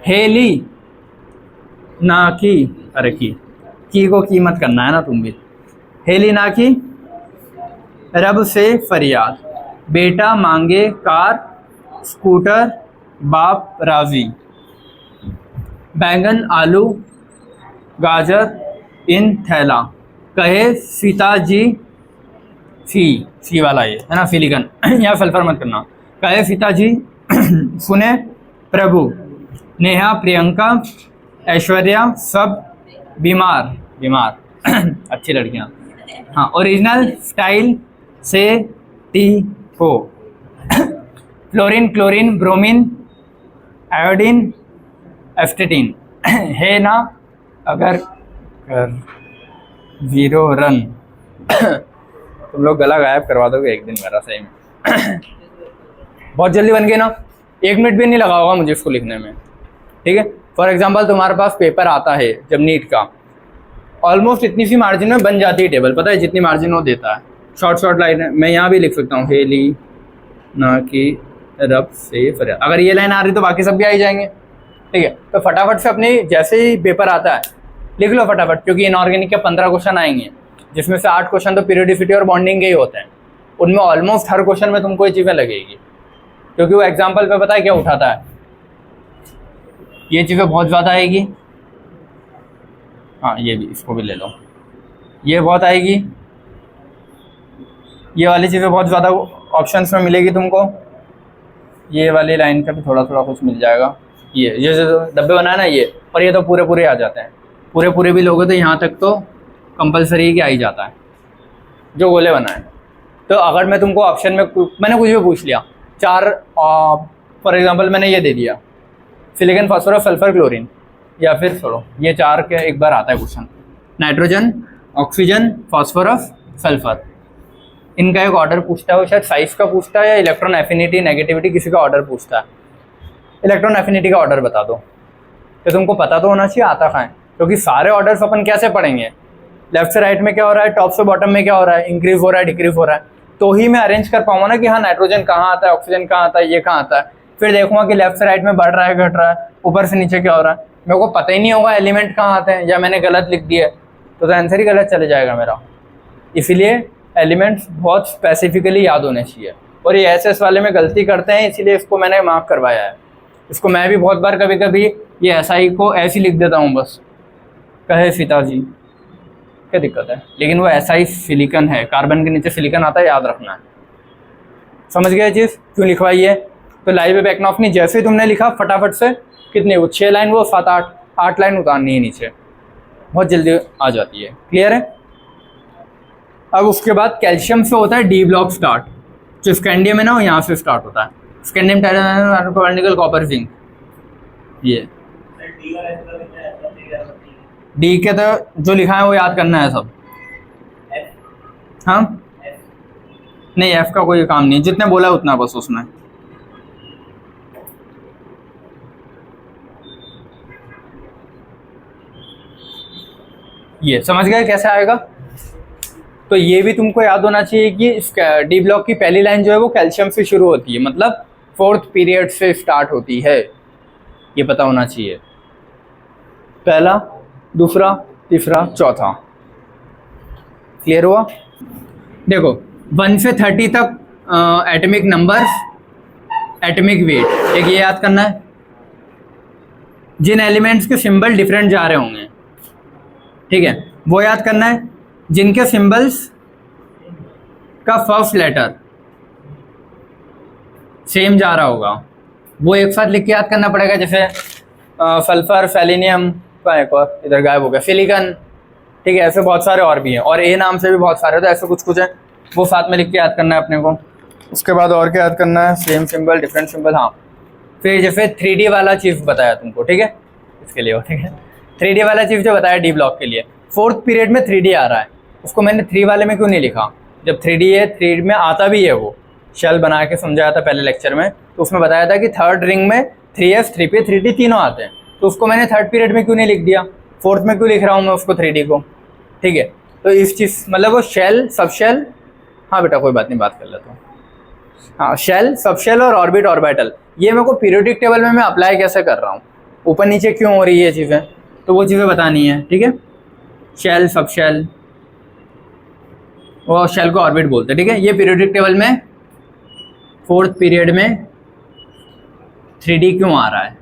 हेली ना की, अरे की को कीमत करना है ना तुम भी। हेली ना की रब से फरियाद, बेटा मांगे कार स्कूटर बाप राजी, बैंगन आलू गाजर इन थैला, कहे सीता जी सी वाला ये है ना, सिलिकन यहाँ सल्फर मत करना। कहे सीता जी सुने प्रभु, नेहा प्रियंका ऐश्वर्या सब बीमार अच्छी लड़कियाँ। हाँ, ओरिजिनल स्टाइल से टी हो, फ्लोरीन क्लोरीन ब्रोमीन आयोडीन एस्टेटीन, है ना अगर कर 0 रन तुम लोग गला गायब करवा दोगे एक दिन मेरा, सही में। बहुत जल्दी बन गई ना, 1 मिनट भी नहीं लगा होगा मुझे इसको लिखने में, ठीक है? फॉर एग्जांपल तुम्हारे पास पेपर आता है जब नीट का, ऑलमोस्ट इतनी सी मार्जिन में बन जाती है टेबल, पता है जितनी मार्जिन वो देता है। शॉर्ट लाइन मैं यहाँ भी लिख सकता हूँ, हेली ना कि रब से फरियाद। अगर ये लाइन आ रही तो बाकी सब भी आ ही जाएंगे, ठीक है? तो फटाफट से अपने जैसे ही पेपर आता है लिख लो फटाफट, क्योंकि इनऑर्गेनिक के 15 क्वेश्चन आएंगे, जिसमें से 8 क्वेश्चन तो पीरियोडिसिटी और बॉन्डिंग के ही होते हैं। उनमें ऑलमोस्ट हर क्वेश्चन में तुमको ये चीज़ें लगेगी, क्योंकि वो एग्जाम्पल पे पता है क्या उठाता है, ये चीज़ें बहुत ज़्यादा आएगी। हाँ ये भी, इसको भी ले लो, ये बहुत आएगी, ये वाली चीज़ें बहुत ज़्यादा ऑप्शंस में मिलेगी तुमको। ये वाली लाइन का भी थोड़ा कुछ मिल जाएगा। ये जो डब्बे बनाए ना ये, और ये तो पूरे आ जाते हैं, पूरे भी लोगे तो यहाँ तक तो कंपलसरी कि आ ही जाता है जो गोले बनाए। तो अगर मैं तुमको ऑप्शन में मैंने कुछ भी पूछ लिया, 4 फॉर एग्जांपल मैंने ये दे दिया, सिलिकॉन फास्फोरस सल्फर क्लोरीन, या फिर छोड़ो ये 4 के एक बार आता है question, nitrogen oxygen phosphorus sulphur, इनका एक ऑर्डर पूछता है, वो शायद साइज का पूछता है या इलेक्ट्रॉन एफिनिटी नेगेटिविटी किसी का ऑर्डर पूछता है। इलेक्ट्रॉन एफिनिटी का ऑर्डर बता दो, तो तुमको पता तो होना चाहिए आता कहाँ है, क्योंकि सारे ऑर्डर्स अपन कैसे पढ़ेंगे, लेफ्ट से राइट में क्या हो रहा है, टॉप से बॉटम में क्या हो रहा है, इंक्रीज हो रहा है डिक्रीज हो रहा है, तो ही मैं अरेंज कर पाऊंगा ना कि हाँ नाइट्रोजन कहाँ आता है, ऑक्सीजन कहाँ आता है, ये कहाँ आता है। फिर देखूंगा कि लेफ्ट से राइट में बढ़ रहा है घट रहा है, ऊपर से नीचे क्या हो रहा है, मेरे को पता ही नहीं होगा एलिमेंट कहाँ आते हैं, या मैंने गलत लिख दिया तो आंसर ही गलत चले जाएगा मेरा। इसीलिए एलिमेंट्स बहुत स्पेसिफिकली याद होने चाहिए, और ये एसएस वाले में गलती करते हैं, इसीलिए इसको मैंने मार्क करवाया है। इसको मैं भी बहुत बार कभी कभी ये एसआई को ऐसे लिख देता हूँ, बस कहे सीता जी, क्या दिक्कत है, लेकिन वो एसआई सिलिकन है, कार्बन के नीचे सिलिकन आता है, याद रखना है। समझ गए चीज़ क्यों लिखवाई है? तो लाइव बैकनॉफनी जैसे ही तुमने लिखा फटाफट से कितने, वो 6 लाइन, वो 7-8 लाइन उतारनी है नीचे, बहुत जल्दी आ जाती है। क्लियर है? अब उसके बाद कैल्शियम से होता है डी ब्लॉक स्टार्ट, जो स्कैंडियम है ना वो यहाँ से स्टार्ट होता है, स्कैंडियम, टाइटेनियम, निकल, कॉपर, जिंक। ये डी के तो जो लिखा है वो याद करना है सब। हाँ नहीं, एफ का कोई काम नहीं, जितने बोला है उतना बस उसमें। ये समझ गए कैसे आएगा? तो ये भी तुमको याद होना चाहिए कि डी ब्लॉक की पहली लाइन जो है वो कैल्शियम से शुरू होती है, मतलब 4th पीरियड से स्टार्ट होती है, ये पता होना चाहिए। पहला, दूसरा, तीसरा, चौथा। क्लियर हुआ? देखो 1 से 30 तक एटॉमिक नंबर्स, एटॉमिक वेट, एक ये याद करना है। जिन एलिमेंट्स के सिंबल डिफरेंट जा रहे होंगे, ठीक है, वो याद करना है। जिनके सिंबल्स का फर्स्ट लेटर सेम जा रहा होगा वो एक साथ लिख के याद करना पड़ेगा, जैसे सल्फर, सेलेनियम का एक और इधर गायब हो गया, सिलिकन, ठीक है, ऐसे बहुत सारे और भी हैं, और ए नाम से भी बहुत सारे, तो ऐसे कुछ कुछ है, वो साथ में लिख के याद करना है अपने को। उसके बाद और क्या याद करना है? Same symbol, different symbol. हाँ, फिर जैसे 3D वाला चीज़ बताया तुमको, ठीक है, इसके लिए, ठीक है, 3D वाला चीज़ जो बताया डी ब्लॉक के लिए, 4th पीरियड में 3D आ रहा है, उसको मैंने 3 वाले में क्यों नहीं लिखा? जब 3D है, 3 में आता भी है, वो शेल बना के समझाया था पहले लेक्चर में, तो उसमें बताया था कि 3rd रिंग में 3s, 3p, 3d तीनों आते हैं, तो उसको मैंने 3rd पीरियड में क्यों नहीं लिख दिया, 4th में क्यों लिख रहा हूँ मैं उसको 3D को? ठीक है, तो इस चीज़ मतलब वो शेल, सब शेल, हाँ बेटा कोई बात नहीं, बात कर लेता हूँ। हाँ, शेल, सब शेल और ऑर्बिट, ऑर्बिटल, ये मेरे को पीरियोडिक टेबल में मैं अप्लाई कैसे कर रहा हूँ, ऊपर नीचे क्यों हो रही है ये चीज़ें, तो वो चीज़ें बतानी है। ठीक है, शेल, सब शेल, वो शेल को ऑर्बिट बोलते हैं। ठीक है, ये पीरियोडिक टेबल में 4th पीरियड में 3D क्यों आ रहा है,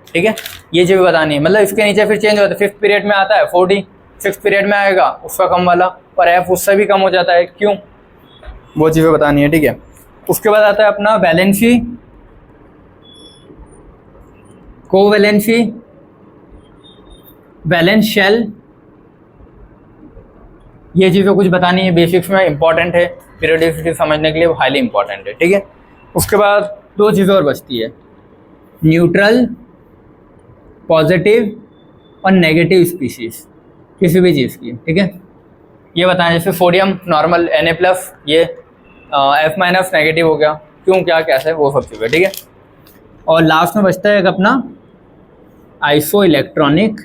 ठीक है, ये चीज़ बतानी है। मतलब इसके नीचे फिर चेंज होता है, 5th पीरियड में आता है 4D, 6th पीरियड में आएगा उसका कम वाला, और F उससे भी कम हो जाता है, क्यों, वो चीज़ें बतानी है। ठीक है, उसके बाद आता है अपना वैलेंसी, कोवैलेंसी, वैलेंस शेल, ये चीज़ें कुछ बतानी है, बेसिक्स में इंपॉर्टेंट है, पीरियोडिसिटी समझने के लिए वो हाईली इंपॉर्टेंट है। ठीक है, उसके बाद 2 चीज़ें और बचती है, न्यूट्रल, पॉजिटिव और नेगेटिव स्पीशीज किसी भी चीज़ की। ठीक है, ये बताएं, जैसे सोडियम नॉर्मल Na+, ये F- नेगेटिव हो गया, क्यों, क्या, कैसे, वो सब चीज़ें। ठीक है, और लास्ट में बचता है एक अपना आइसो इलेक्ट्रॉनिक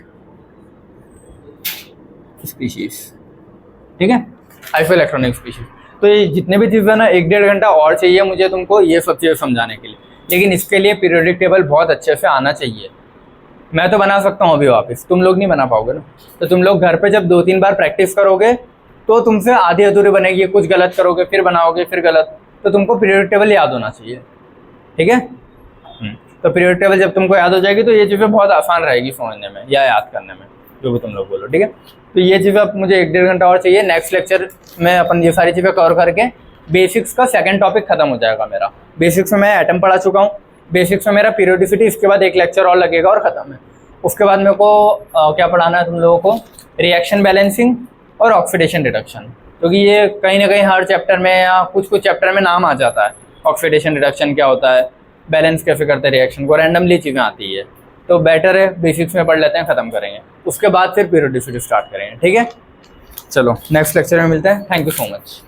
स्पीशीज। ठीक है, आइसो इलेक्ट्रॉनिक स्पीशीज। तो ये जितने भी चीज़ें ना 1-1.5 घंटा और चाहिए मुझे तुमको ये सब चीज़ें समझाने के लिए, लेकिन इसके लिए पीरियोडिक टेबल बहुत अच्छे से आना चाहिए। मैं तो बना सकता हूँ अभी वापस, तुम लोग नहीं बना पाओगे ना, तो तुम लोग घर पे जब 2-3 बार प्रैक्टिस करोगे तो तुमसे आधी अधूरी बनेगी, कुछ गलत करोगे फिर बनाओगे फिर गलत, तो तुमको पीरियोडिक टेबल याद होना चाहिए। ठीक है, तो पीरियोडिक टेबल जब तुमको याद हो जाएगी तो ये चीज़ें बहुत आसान रहेगी समझने में या याद करने में, जो भी तुम लोग बोलो। ठीक है, तो ये चीज़ें अब मुझे 1-1.5 घंटा और चाहिए। नेक्स्ट लेक्चर में अपन ये सारी चीज़ें कवर करके बेसिक्स का 2nd टॉपिक खत्म हो जाएगा मेरा। बेसिक्स में मैं एटम पढ़ा चुका हूँ, बेसिक्स में मेरा पीरियोडिसिटी, इसके बाद 1 लेक्चर और लगेगा और ख़त्म है। उसके बाद मेरे को क्या पढ़ाना है तुम लोगों को, रिएक्शन बैलेंसिंग और ऑक्सीडेशन रिडक्शन, क्योंकि ये कहीं ना कहीं हर चैप्टर में या कुछ कुछ चैप्टर में नाम आ जाता है, ऑक्सीडेशन रिडक्शन क्या होता है, बैलेंस कैसे करते हैं रिएक्शन को, रैंडमली चीज़ें आती है, तो बेटर है बेसिक्स में पढ़ लेते हैं, ख़त्म करेंगे, उसके बाद फिर पीरियोडिसिटी स्टार्ट करेंगे। ठीक है, चलो नेक्स्ट लेक्चर में मिलते हैं। Thank you so much.